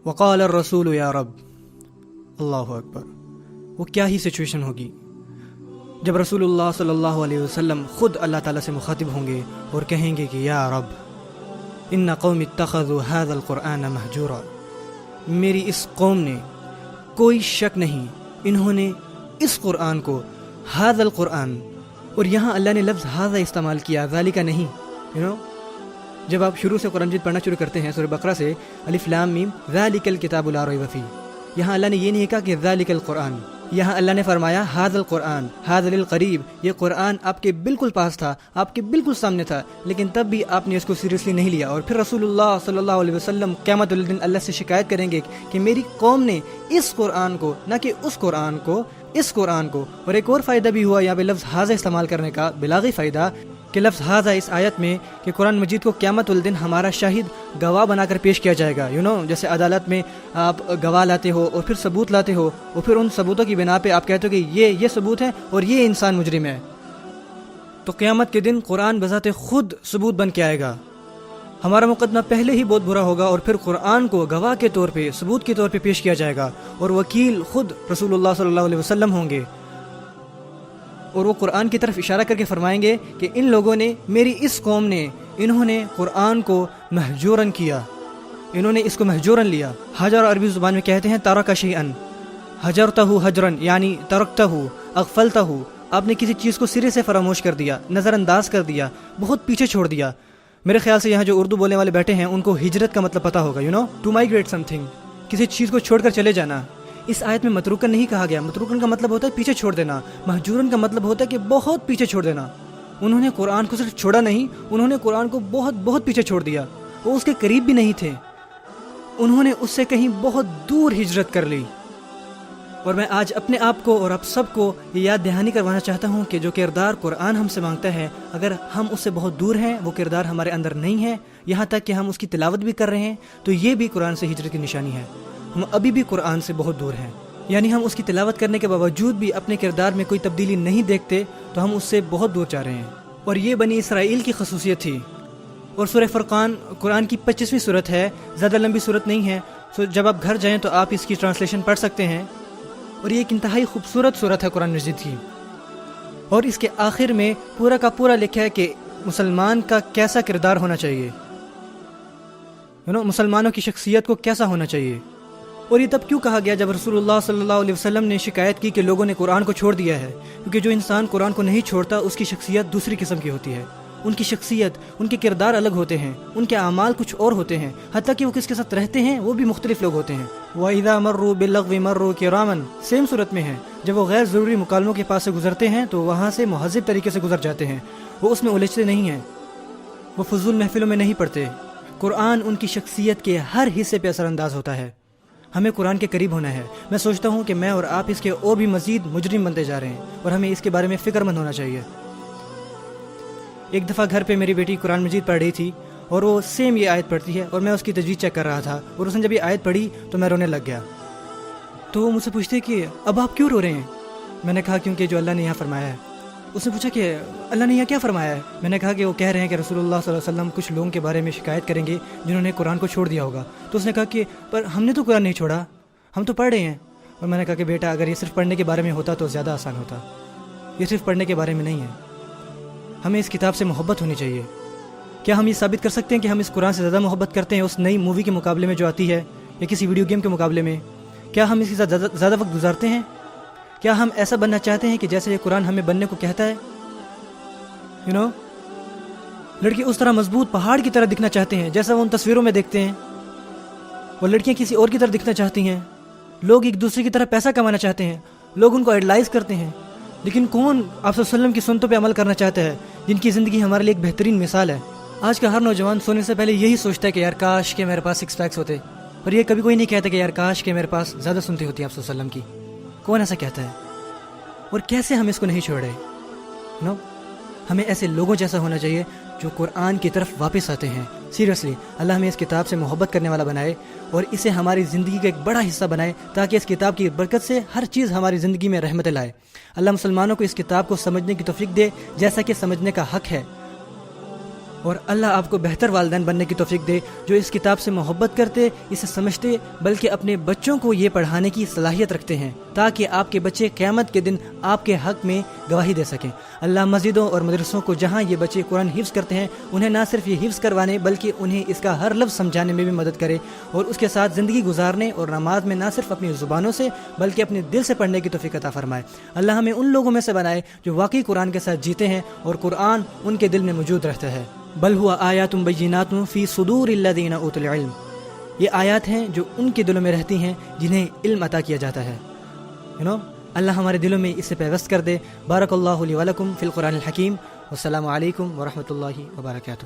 وقال الرسول یا رب، اللہ اکبر. وہ کیا ہی سچویشن ہوگی جب رسول اللہ صلی اللہ علیہ وسلم خود اللہ تعالیٰ سے مخاطب ہوں گے اور کہیں گے کہ یا رب ان قوم اتخذوا هذا القرآن مہجورا. میری اس قوم نے، کوئی شک نہیں، انہوں نے اس قرآن کو، هذا القرآن، اور یہاں اللہ نے لفظ هذا استعمال کیا، ذالک نہیں. جب آپ شروع سے قرآن مجید پڑھنا شروع کرتے ہیں سورہ بقرہ سے، الف لام میم ذالک الکتاب لا ریب فیہ، یہاں اللہ نے یہ نہیں کہا کہ ذالک القرآن، یہاں اللہ نے فرمایا ھذا القرآن، ھذا للقریب. یہ قرآن آپ کے بالکل پاس تھا، آپ کے بالکل سامنے تھا، لیکن تب بھی آپ نے اس کو سیریسلی نہیں لیا. اور پھر رسول اللہ صلی اللہ علیہ وسلم قیامت الدین اللہ سے شکایت کریں گے کہ میری قوم نے اس قرآن کو، نہ کہ اس قرآن کو، اس قرآن کو. اور ایک اور فائدہ بھی ہوا یہاں پہ لفظ ھذا استعمال کرنے کا، بلاغی فائدہ، کہ لفظ ھذا اس آیت میں کہ قرآن مجید کو قیامت الدین ہمارا شاہد گواہ بنا کر پیش کیا جائے گا. جیسے عدالت میں آپ گواہ لاتے ہو اور پھر ثبوت لاتے ہو، اور پھر ان ثبوتوں کی بنا پہ آپ کہتے ہو کہ یہ ثبوت ہے اور یہ انسان مجرم ہے. تو قیامت کے دن قرآن بذات خود ثبوت بن کے آئے گا. ہمارا مقدمہ پہلے ہی بہت برا ہوگا، اور پھر قرآن کو گواہ کے طور پہ، ثبوت کے طور پہ پیش کیا جائے گا، اور وکیل خود رسول اللہ صلی اللہ علیہ وسلم ہوں گے. اور وہ قرآن کی طرف اشارہ کر کے فرمائیں گے کہ ان لوگوں نے، میری اس قوم نے، انہوں نے قرآن کو مہجوراً کیا، انہوں نے اس کو مہجوراً لیا. حجر عربی زبان میں کہتے ہیں ترک شیئن، حجرتہ حجراً یعنی ترکتہ، اغفلتہ، آپ نے کسی چیز کو سرے سے فراموش کر دیا، نظر انداز کر دیا، بہت پیچھے چھوڑ دیا. میرے خیال سے یہاں جو اردو بولنے والے بیٹھے ہیں ان کو ہجرت کا مطلب پتہ ہوگا، ٹو مائگریٹ سم تھنگ، کسی چیز کو چھوڑ کر چلے جانا. اس آیت میں متروکن نہیں کہا گیا. متروکن کا مطلب ہوتا ہے پیچھے چھوڑ دینا، مہجورن کا مطلب ہوتا ہے کہ بہت پیچھے چھوڑ دینا. انہوں نے قرآن کو صرف چھوڑا نہیں، انہوں نے قرآن کو بہت بہت پیچھے چھوڑ دیا. وہ اس کے قریب بھی نہیں تھے، انہوں نے اس سے کہیں بہت دور ہجرت کر لی. اور میں آج اپنے آپ کو اور آپ سب کو یہ یاد دہانی کروانا چاہتا ہوں کہ جو کردار قرآن ہم سے مانگتا ہے، اگر ہم اس سے بہت دور ہیں، وہ کردار ہمارے اندر نہیں ہے، یہاں تک کہ ہم اس کی تلاوت بھی کر رہے ہیں، تو یہ بھی قرآن سے ہجرت کی نشانی ہے. ہم ابھی بھی قرآن سے بہت دور ہیں، یعنی ہم اس کی تلاوت کرنے کے باوجود بھی اپنے کردار میں کوئی تبدیلی نہیں دیکھتے، تو ہم اس سے بہت دور جا رہے ہیں. اور یہ بنی اسرائیل کی خصوصیت تھی. اور سورہ فرقان قرآن کی 25ویں صورت ہے، زیادہ لمبی صورت نہیں ہے. جب آپ گھر جائیں تو آپ اس کی ٹرانسلیشن پڑھ سکتے ہیں. اور یہ ایک انتہائی خوبصورت صورت ہے قرآن مجید کی. اور اس کے آخر میں پورا کا پورا لکھا ہے کہ مسلمان کا کیسا کردار ہونا چاہیے، مسلمانوں کی شخصیت کو کیسا ہونا چاہیے. اور یہ تب کیوں کہا گیا جب رسول اللہ صلی اللہ علیہ وسلم نے شکایت کی کہ لوگوں نے قرآن کو چھوڑ دیا ہے. کیونکہ جو انسان قرآن کو نہیں چھوڑتا اس کی شخصیت دوسری قسم کی ہوتی ہے. ان کی شخصیت، ان کے کردار الگ ہوتے ہیں، ان کے اعمال کچھ اور ہوتے ہیں، حتیٰ کہ وہ کس کے ساتھ رہتے ہیں وہ بھی مختلف لوگ ہوتے ہیں. وَإِذَا مَرُّوا بِاللَّغْوِ مَرُّوا كِرَامًا، سیم صورت میں ہے. جب وہ غیر ضروری مکالموں کے پاس سے گزرتے ہیں تو وہاں سے مہذب طریقے سے گزر جاتے ہیں، وہ اس میں الجھتے نہیں ہیں، وہ فضول محفلوں میں نہیں پڑتے. قرآن ان کی شخصیت کے ہر حصے پہ اثر انداز ہوتا ہے. ہمیں قرآن کے قریب ہونا ہے. میں سوچتا ہوں کہ میں اور آپ اس کے اور بھی مزید مجرم بنتے جا رہے ہیں، اور ہمیں اس کے بارے میں فکر مند ہونا چاہیے. ایک دفعہ گھر پہ میری بیٹی قرآن مجید پڑھ رہی تھی، اور وہ سیم یہ آیت پڑھتی ہے، اور میں اس کی تجوید چیک کر رہا تھا، اور اس نے جب یہ آیت پڑھی تو میں رونے لگ گیا. تو وہ مجھ سے پوچھتے کہ اب آپ کیوں رو رہے ہیں؟ میں نے کہا کیونکہ جو اللہ نے یہاں فرمایا ہے. اس نے پوچھا کہ اللہ نے یہاں کیا فرمایا ہے؟ میں نے کہا کہ وہ کہہ رہے ہیں کہ رسول اللہ صلی اللہ علیہ وسلم کچھ لوگوں کے بارے میں شکایت کریں گے جنہوں نے قرآن کو چھوڑ دیا ہوگا. تو اس نے کہا کہ پر ہم نے تو قرآن نہیں چھوڑا، ہم تو پڑھ رہے ہیں. اور میں نے کہا کہ بیٹا اگر یہ صرف پڑھنے کے بارے میں ہوتا تو زیادہ آسان ہوتا، یہ صرف پڑھنے کے بارے میں نہیں ہے. ہمیں اس کتاب سے محبت ہونی چاہیے. کیا ہم یہ ثابت کر سکتے ہیں کہ ہم اس قرآن سے زیادہ محبت کرتے ہیں اس نئی مووی کے مقابلے میں جو آتی ہے، یا کسی ویڈیو گیم کے مقابلے میں؟ کیا ہم اس کے ساتھ زیادہ وقت گزارتے ہیں؟ کیا ہم ایسا بننا چاہتے ہیں کہ جیسے یہ قرآن ہمیں بننے کو کہتا ہے؟ لڑکے اس طرح مضبوط پہاڑ کی طرح دکھنا چاہتے ہیں جیسا وہ ان تصویروں میں دیکھتے ہیں، اور لڑکیاں کسی اور کی طرح دکھنا چاہتی ہیں. لوگ ایک دوسرے کی طرح پیسہ کمانا چاہتے ہیں، لوگ ان کو آئیڈلائز کرتے ہیں. لیکن کون آپ صلی اللہ علیہ وسلم کی سنتوں پہ عمل کرنا چاہتا ہے، جن کی زندگی ہمارے لیے ایک بہترین مثال ہے؟ آج کا ہر نوجوان سونے سے پہلے یہی سوچتا ہے کہ یار کاش کہ میرے پاس 6 پیکس ہوتے. اور یہ کبھی کوئی نہیں کہتا کہ یار کاش کہ میرے پاس زیادہ سنتی ہوتی ہے آپ صلی اللہ علیہ وسلم کی. کون ایسا کہتا ہے؟ اور کیسے ہم اس کو نہیں چھوڑے؟ ہمیں ایسے لوگوں جیسا ہونا چاہیے جو قرآن کی طرف واپس آتے ہیں. سیریسلی اللہ ہمیں اس کتاب سے محبت کرنے والا بنائے، اور اسے ہماری زندگی کا ایک بڑا حصہ بنائے، تاکہ اس کتاب کی برکت سے ہر چیز ہماری زندگی میں رحمت لائے. اللہ مسلمانوں کو اس کتاب کو سمجھنے کی توفیق دے جیسا کہ سمجھنے کا حق ہے، اور اللہ آپ کو بہتر والدین بننے کی توفیق دے جو اس کتاب سے محبت کرتے، اسے سمجھتے، بلکہ اپنے بچوں کو یہ پڑھانے کی صلاحیت رکھتے ہیں تاکہ آپ کے بچے قیامت کے دن آپ کے حق میں گواہی دے سکیں۔ اللہ مسجدوں اور مدرسوں کو جہاں یہ بچے قرآن حفظ کرتے ہیں انہیں نہ صرف یہ حفظ کروانے بلکہ انہیں اس کا ہر لفظ سمجھانے میں بھی مدد کرے، اور اس کے ساتھ زندگی گزارنے اور نماز میں نہ صرف اپنی زبانوں سے بلکہ اپنے دل سے پڑھنے کی توفیق عطا فرمائے۔ اللہ ہمیں ان لوگوں میں سے بنائے جو واقعی قرآن کے ساتھ جیتے ہیں اور قرآن ان کے دل میں موجود رہتا ہے۔ بل ہوا آیات بینات فی صدور الذین اوتوا العلم، یہ آیات ہیں جو ان کے دلوں میں رہتی ہیں جنہیں علم عطا کیا جاتا ہے۔ اللہ ہمارے دلوں میں اسے پیوست کر دے۔ بارک اللہ لی ولکم فی القرآن الحکیم۔ والسلام علیکم ورحمۃ اللہ وبرکاتہ۔